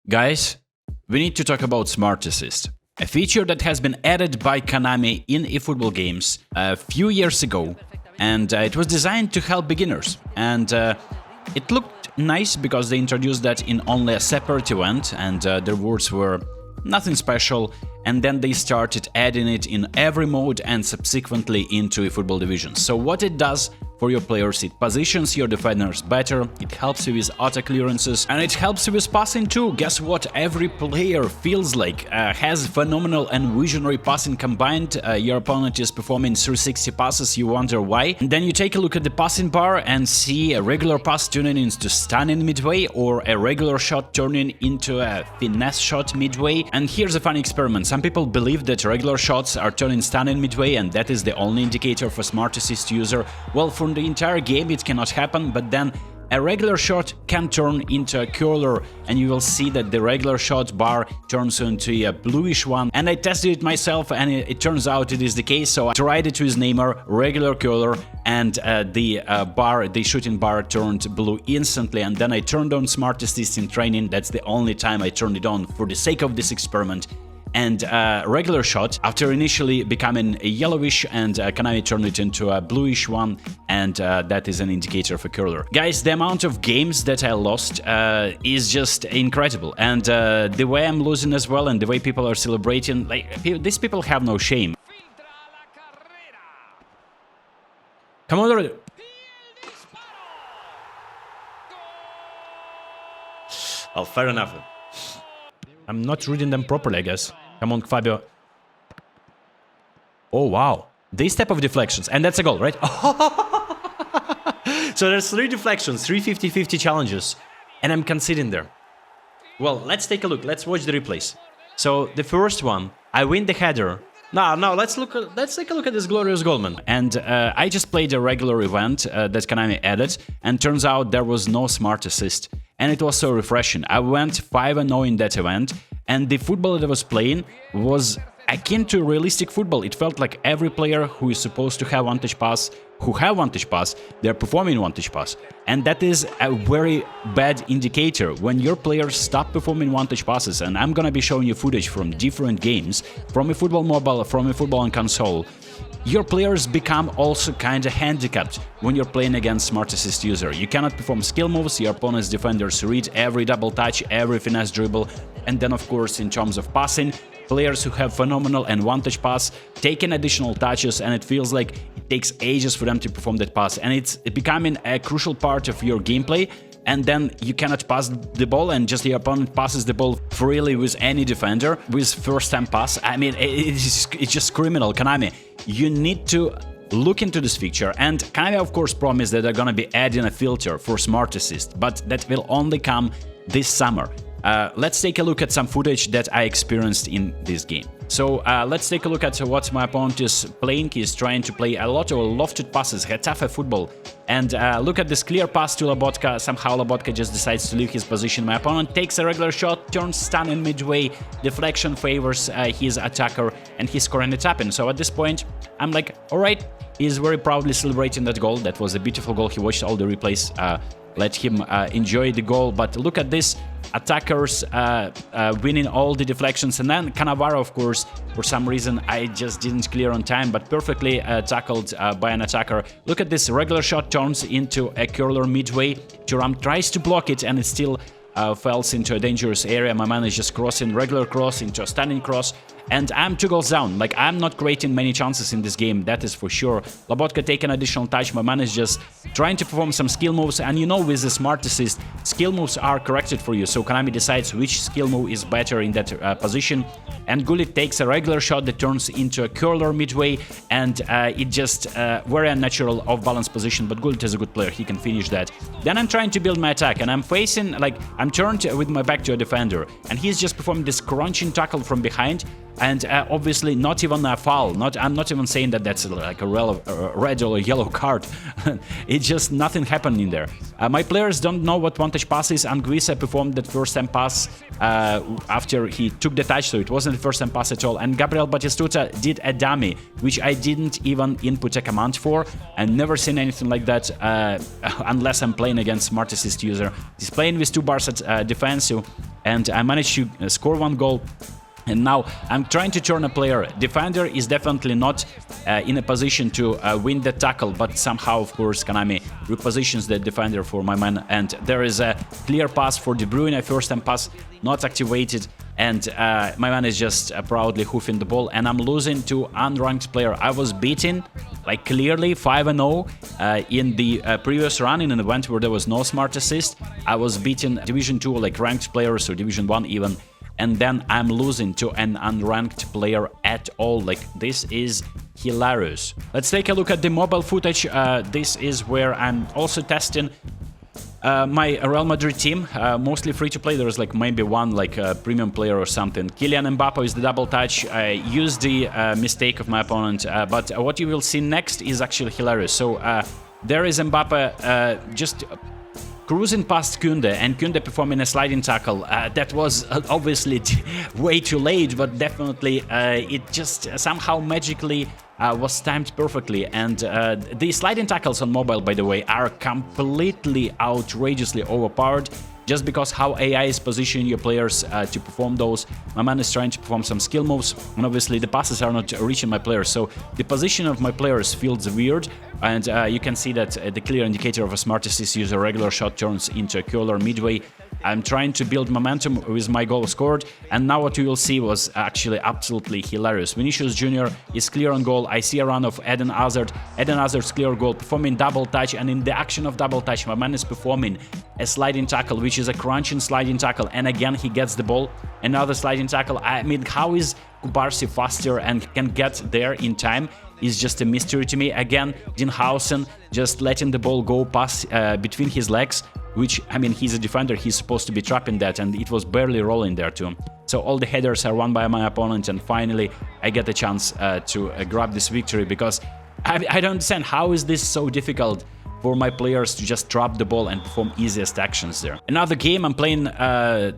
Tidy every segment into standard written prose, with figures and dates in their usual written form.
Guys, we need to talk about Smart Assist, a feature that has been added by Konami in eFootball games a few years ago, and it was designed to help beginners. And it looked nice because they introduced that in only a separate event, and the rewards were nothing special, and then they started adding it in every mode and subsequently into eFootball divisions. So what it does for your players, it positions your defenders better, it helps you with auto clearances, and it helps you with passing too. Guess what? Every player feels like has phenomenal and visionary passing combined. Your opponent is performing 360 passes, you wonder why. And then you take a look at the passing bar and see a regular pass turning into stunning midway, or a regular shot turning into a finesse shot midway. And here's a funny experiment. Some people believe that regular shots are turning stunning midway, and that is the only indicator for Smart Assist user. Well, for the entire game it cannot happen, but then a regular shot can turn into a curler, and you will see that the regular shot bar turns into a bluish one. And I tested it myself, and it turns out it is the case. So I tried it with Neymar, regular curler, and the shooting bar turned blue instantly. And then I turned on Smart Assist in training. That's the only time I turned it on for the sake of this experiment. And regular shot, after initially becoming a yellowish, and Konami turned it into a bluish one, and that is an indicator for curler. Guys, the amount of games that I lost is just incredible, and the way I'm losing as well, and the way people are celebrating, like, these people have no shame. Come on already. Well, fair enough. I'm not reading them properly, I guess. Come on, Fabio. Oh, wow. This type of deflections. And that's a goal, right? So there's 3 deflections, 3 50-50 challenges. And I'm conceding there. Well, let's take a look. Let's watch the replays. So the first one, I win the header. No, let's take a look at this glorious goalman. And I just played a regular event that Konami added, and turns out there was no Smart Assist. And it was so refreshing. I went 5-0 in that event, and the football that I was playing was akin to realistic football. It felt like every player who is supposed to have one-touch pass, they're performing one-touch pass. And that is a very bad indicator when your players stop performing one-touch passes. And I'm gonna be showing you footage from different games, from eFootball mobile, from eFootball on console. Your players become also kinda handicapped when you're playing against Smart Assist user. You cannot perform skill moves, your opponent's defenders read every double touch, every finesse dribble, and then of course in terms of passing, players who have phenomenal and one-touch pass take in additional touches, and it feels like it takes ages for them to perform that pass, and it's becoming a crucial part of your gameplay. And then you cannot pass the ball, and just your opponent passes the ball freely with any defender with first-time pass. I mean, it's just criminal. Konami, you need to look into this feature. And Konami, of course, promised that they're gonna be adding a filter for Smart Assist, but that will only come this summer. Let's take a look at some footage that I experienced in this game. So let's take a look at what my opponent is playing. He's trying to play a lot of lofted passes, Getafe football. And look at this clear pass to Lobotka. Somehow Lobotka just decides to leave his position. My opponent takes a regular shot, turns stunning midway, deflection favors his attacker, and he's scoring it up. And so at this point, I'm like, alright, he's very proudly celebrating that goal. That was a beautiful goal. He watched all the replays. Let him enjoy the goal. But look at this, attackers winning all the deflections, and then Cannavaro, of course, for some reason I just didn't clear on time, but perfectly tackled by an attacker. Look at this, regular shot turns into a curler midway. Thuram tries to block it, and it still falls into a dangerous area. My man is just crossing, regular cross into a stunning cross, and I'm 2 goals down. Like, I'm not creating many chances in this game, that is for sure. Lobotka taking additional touch. My man is just trying to perform some skill moves, and you know, with the Smart Assist, skill moves are corrected for you, so Konami decides which skill move is better in that position. And Gullit takes a regular shot that turns into a curler midway, and it just very unnatural off-balance position, but Gullit is a good player, he can finish that. Then I'm trying to build my attack, and I'm facing, like, I'm turned with my back to a defender, and he's just performing this crunching tackle from behind. and obviously not even a foul. I'm not even saying that that's like a red or a yellow card. It's just nothing happened in there. My players don't know what one-touch pass is. Anguissa performed that first-time pass after he took the touch, so it wasn't the first-time pass at all. And Gabriel Batistuta did a dummy, which I didn't even input a command for. I've never seen anything like that unless I'm playing against Smart Assist user. He's playing with 2 bars at defensive, and I managed to score 1 goal. And now I'm trying to turn a player. Defender is definitely not in a position to win the tackle, but somehow, of course, Konami repositions the defender for my man. And there is a clear pass for De Bruyne, first-time pass not activated. And my man is just proudly hoofing the ball. And I'm losing to unranked player. I was beaten, like clearly 5-0 in the previous run in an event where there was no smart assist. I was beaten Division 2, like ranked players, or Division 1 even. And then I'm losing to an unranked player at all. Like, this is hilarious. Let's take a look at the mobile footage. This is where I'm also testing my Real Madrid team, mostly free-to-play. There's like maybe one like premium player or something. Kylian Mbappe is the double touch. I used the mistake of my opponent, but what you will see next is actually hilarious. So there is Mbappe just cruising past Kunde, and Kunde performing a sliding tackle. That was obviously way too late, but definitely it just somehow magically was timed perfectly. And the sliding tackles on mobile, by the way, are completely outrageously overpowered. Just because how AI is positioning your players to perform those. My man is trying to perform some skill moves, and obviously the passes are not reaching my players, so the position of my players feels weird, and you can see that the clear indicator of a smart assist user regular shot turns into a curler midway. I'm trying to build momentum with my goal scored, and now what you will see was actually absolutely hilarious. Vinicius Jr. is clear on goal. I see a run of Eden Hazard. Eden Hazard's clear goal, performing double touch, and in the action of double touch, my man is performing a sliding tackle, which is a crunching sliding tackle, and again he gets the ball. Another sliding tackle. I mean, how is Kubarsi faster and can get there in time is just a mystery to me. Again, Dinhausen just letting the ball go past between his legs, which, I mean, he's a defender, he's supposed to be trapping that, and it was barely rolling there too. So all the headers are won by my opponent, and finally I get a chance to grab this victory, because I don't understand how is this so difficult for my players to just drop the ball and perform easiest actions there. Another game I'm playing,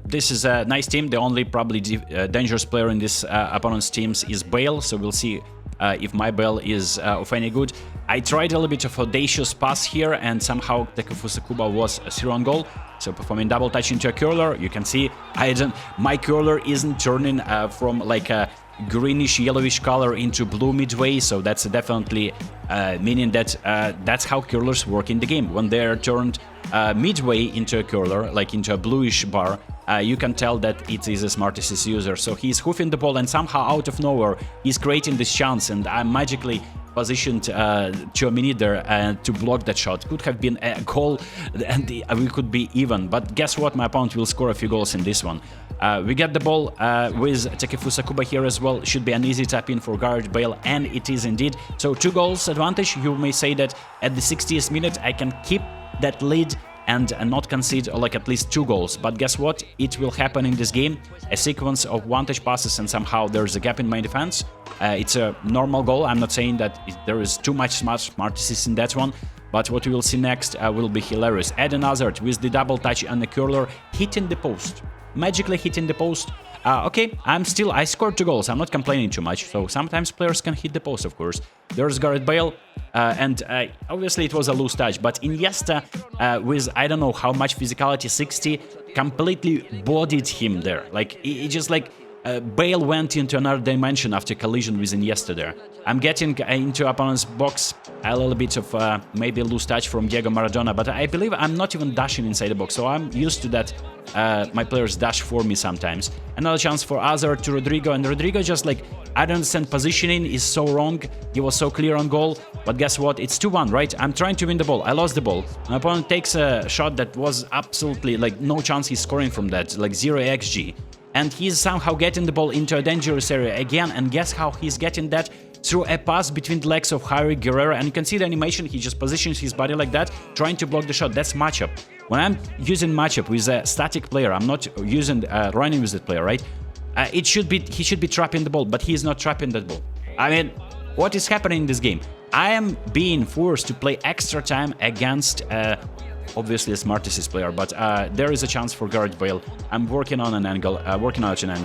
this is a nice team. The only probably dangerous player in this opponent's teams is Bale, so we'll see if my Bale is of any good. I tried a little bit of audacious pass here, and somehow Takefusa Kuba was a 0 goal. So performing double touch into a curler, you can see my curler isn't turning from like a greenish yellowish color into blue midway, so that's definitely meaning that that's how curlers work in the game. When they're turned midway into a curler, like into a bluish bar, you can tell that it is a smart assist user. So he's hoofing the ball, and somehow out of nowhere he's creating this chance, and I'm magically positioned to a minute there to block that shot. Could have been a goal, and we could be even, but guess what, my opponent will score a few goals in this one. We get the ball with Takefusa Kuba here as well. Should be an easy tap in for Gareth Bale, and it is indeed. So 2 goals advantage. You may say that at the 60th minute I can keep that lead and not concede like at least 2 goals. But guess what? It will happen in this game. A sequence of one-touch passes, and somehow there's a gap in my defense. It's a normal goal. I'm not saying that there is too much smart assist in that one, but what we will see next will be hilarious. Eden Hazard with the double touch and the curler hitting the post. Magically hitting the post. Okay, I scored 2 goals. I'm not complaining too much. So sometimes players can hit the post, of course. There's Gareth Bale, and obviously it was a loose touch, but Iniesta with I don't know how much physicality, 60, completely bodied him there. Like it just like Bale went into another dimension after collision with Iniesta there. I'm getting into opponent's box, a little bit of maybe a loose touch from Diego Maradona, but I believe I'm not even dashing inside the box, so I'm used to that. My players dash for me sometimes. Another chance for Hazard to Rodrigo, and Rodrigo just like, I don't understand, positioning is so wrong. He was so clear on goal, but guess what? It's 2-1, right? I'm trying to win the ball. I lost the ball. My opponent takes a shot that was absolutely like no chance he's scoring from that, like 0 XG. And he's somehow getting the ball into a dangerous area again, and guess how he's getting that? Through a pass between the legs of Jair Guerrero, and you can see the animation, he just positions his body like that, trying to block the shot. That's matchup. When I'm using matchup with a static player, I'm not using running with that player, right? he should be trapping the ball, but he is not trapping that ball. I mean, what is happening in this game? I am being forced to play extra time against obviously a Smartest player, but there is a chance for Gareth Bale. I'm working on an angle,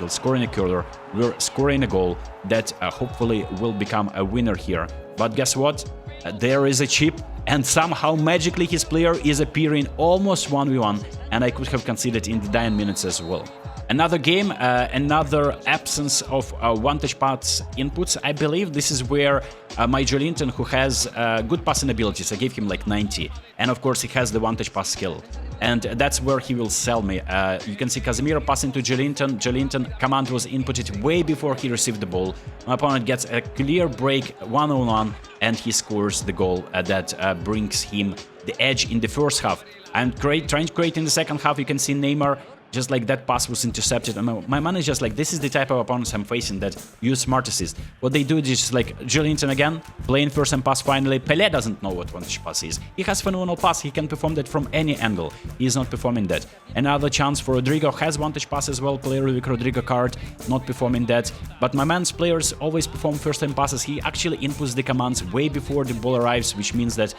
scoring a curler. We're scoring a goal that hopefully will become a winner here. But guess what? There is a chip, and somehow magically his player is appearing almost 1v1, and I could have conceded in the dying minutes as well. Another game, another absence of one-touch pass inputs. I believe this is where my Joelinton, who has good passing abilities, I gave him like 90, and of course he has the one-touch pass skill. And that's where he will sell me. You can see Casemiro passing to Joelinton. Joelinton command was inputted way before he received the ball. My opponent gets a clear break one-on-one, and he scores the goal that brings him the edge in the first half. I'm trying to create in the second half. You can see Neymar. Just like that pass was intercepted, and my man is just like, this is the type of opponents I'm facing that use smart assist. What they do is just like Joelinton again, playing first and pass finally. Pelé doesn't know what one-touch pass is. He has phenomenal pass, he can perform that from any angle. He is not performing that. Another chance for Rodrigo, has one-touch pass as well, player with Rodrigo card, not performing that. But my man's players always perform first time passes. He actually inputs the commands way before the ball arrives, which means that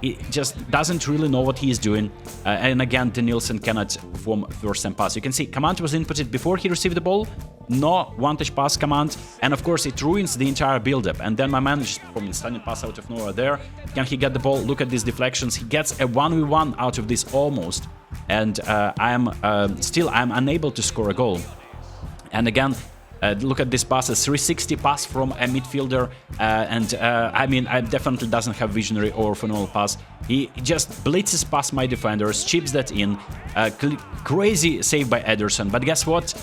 he just doesn't really know what he is doing. And again, Danielson cannot perform first time pass. You can see command was inputted before he received the ball, no one-touch pass command, and of course it ruins the entire build-up. And then my man is performing stunning pass out of nowhere there. Can he get the ball? Look at these deflections. He gets a 1v1 out of this almost. And I'm unable to score a goal. And again, look at this pass, a 360 pass from a midfielder, I mean, I definitely doesn't have visionary or phenomenal pass. He just blitzes past my defenders, chips that in, crazy save by Ederson. But guess what?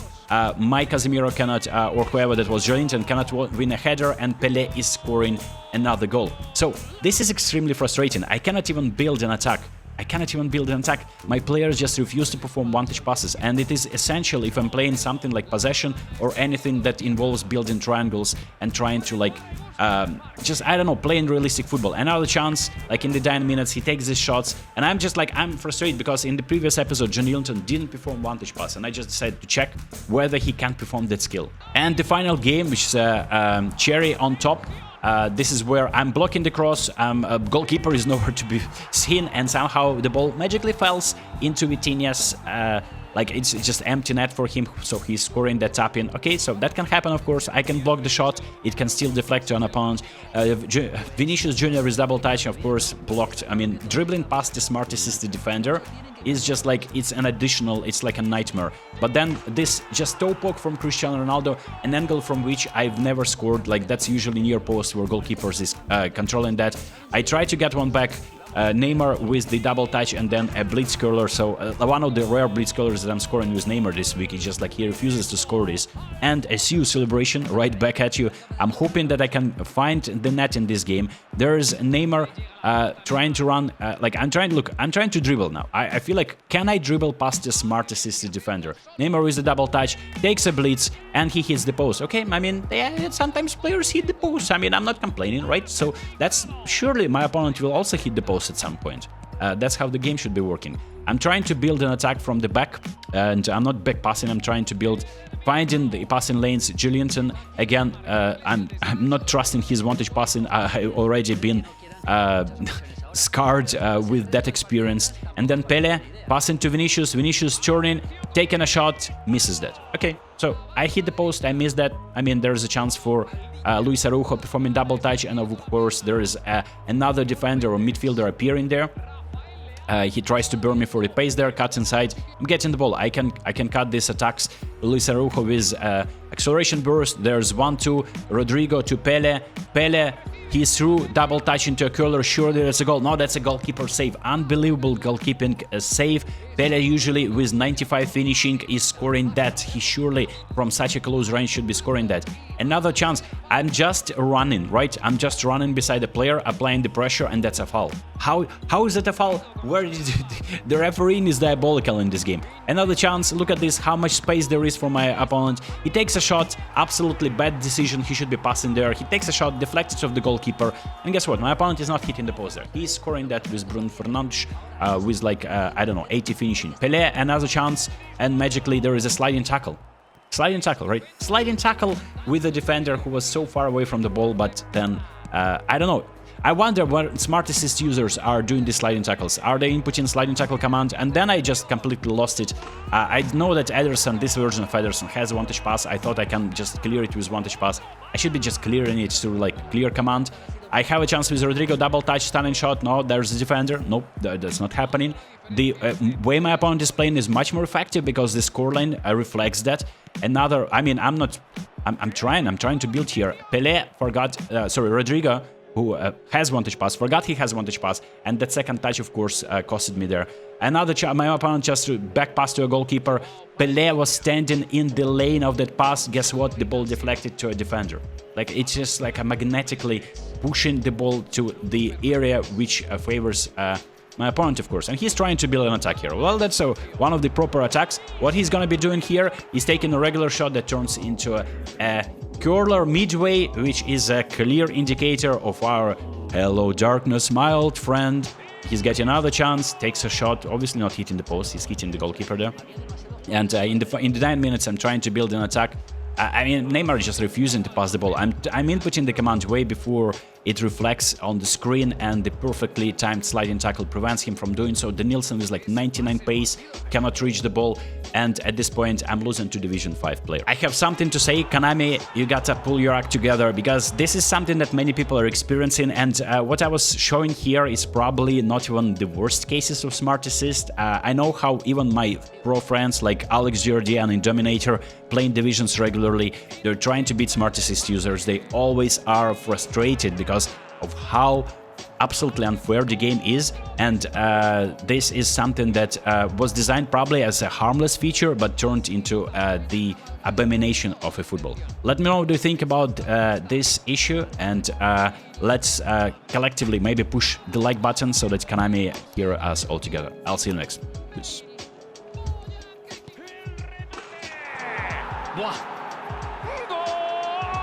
My Casemiro cannot, or whoever that was, Joelinton cannot win a header, and Pelé is scoring another goal. So this is extremely frustrating. I cannot even build an attack. My players just refuse to perform one-touch passes, and it is essential if I'm playing something like possession or anything that involves building triangles and trying to like playing realistic football. Another chance, like in the dying minutes, he takes these shots, and I'm frustrated because in the previous episode, Joelinton didn't perform one-touch pass, and I just decided to check whether he can perform that skill. And the final game, which is cherry on top. This is where I'm blocking the cross, goalkeeper is nowhere to be seen, and somehow the ball magically falls into Vitinha's, like it's just empty net for him, so he's scoring that tap in. Okay, so that can happen, of course. I can block the shot, it can still deflect to an opponent. Vinicius Jr. with double touch, of course, blocked. I mean, dribbling past the smartest is the defender. Is just like, it's an additional, it's like a nightmare. But then this just toe poke from Cristiano Ronaldo, an angle from which I've never scored, like that's usually near post where goalkeepers is controlling that. I try to get one back, Neymar with the double touch and then a blitz curler. So one of the rare blitz curlers that I'm scoring with Neymar this week is just like he refuses to score this. And a CU celebration right back at you. I'm hoping that I can find the net in this game. There's Neymar trying to run, I'm trying to dribble now. I feel like, can I dribble past the smart assisted defender? Neymar with the double touch, takes a blitz, and he hits the post. Okay, I mean, yeah, sometimes players hit the post. I mean, I'm not complaining, right? So that's surely my opponent will also hit the post at some point. That's how the game should be working. I'm trying to build an attack from the back, and I'm not back passing. I'm trying to build, finding the passing lanes. Joelinton, again, I'm not trusting his one-touch passing. I've already been scarred with that experience. And then Pelé passing to Vinicius. Vinicius turning, taking a shot, misses that. Okay, so I hit the post, I missed that. I mean, there's a chance for Luis Araujo performing double touch, and of course there is another defender or midfielder appearing there. He tries to burn me for the pace there, cuts inside. I'm getting the ball. I can cut these attacks. Luis Araujo with acceleration burst. There's 1-2. Rodrigo to Pelé. Pelé, he's through, double touch into a curler. Surely that's a goal. No, that's a goalkeeper save. Unbelievable goalkeeping save. Pelé usually with 95 finishing is scoring that. He surely from such a close range should be scoring that. Another chance. I'm just running, right? I'm just running beside the player, applying the pressure, and that's a foul. How is that a foul? Where did the refereeing is diabolical in this game. Another chance. Look at this, how much space there is for my opponent. He takes a shot, absolutely bad decision. He should be passing there. He takes a shot, deflected off the goalkeeper, and guess what? My opponent is not hitting the post there. He's scoring that with Bruno Fernandes with like I don't know, 80 finishing. Pelé, another chance, and magically there is a sliding tackle. Sliding tackle, right? Sliding tackle with the defender who was so far away from the ball, but then, I don't know. I wonder what Smart Assist users are doing these sliding tackles. Are they inputting sliding tackle command? And then I just completely lost it. I know that Ederson, this version of Ederson, has one touch pass. I thought I can just clear it with one touch pass. I should be just clearing it through like clear command. I have a chance with Rodrigo, double touch, stunning shot. No, there's the defender. Nope, that's not happening. The way my opponent is playing is much more effective because the scoreline reflects that. Another, I mean, I'm trying to build here. Pelé forgot, Rodrigo, who has one touch pass, forgot he has one touch pass, and that second touch, of course, costed me there. Another my opponent just back pass to a goalkeeper. Pelé was standing in the lane of that pass. Guess what? The ball deflected to a defender. Like, it's just like a magnetically pushing the ball to the area which favors my opponent, of course. And he's trying to build an attack here. Well, that's one of the proper attacks. What he's gonna be doing here is taking a regular shot that turns into a curler midway, which is a clear indicator of our hello darkness, my old friend. He's getting another chance, takes a shot, obviously not hitting the post, he's hitting the goalkeeper there. And in the 9 minutes, I'm trying to build an attack. I mean, Neymar is just refusing to pass the ball. I'm inputting the command way before it reflects on the screen, and the perfectly timed sliding tackle prevents him from doing so. Danielson is like 99 pace, cannot reach the ball, and at this point I'm losing to Division 5 player. I have something to say, Konami, you gotta pull your act together, because this is something that many people are experiencing, and what I was showing here is probably not even the worst cases of Smart Assist. I know how even my pro friends like AlexND and Dominator playing divisions regularly, they're trying to beat Smart Assist users. They always are frustrated because of how absolutely unfair the game is, and this is something that was designed probably as a harmless feature but turned into the abomination of eFootball. Let me know what you think about this issue, and let's collectively maybe push the like button so that Konami hear us all together. I'll see you next. Peace. Buah.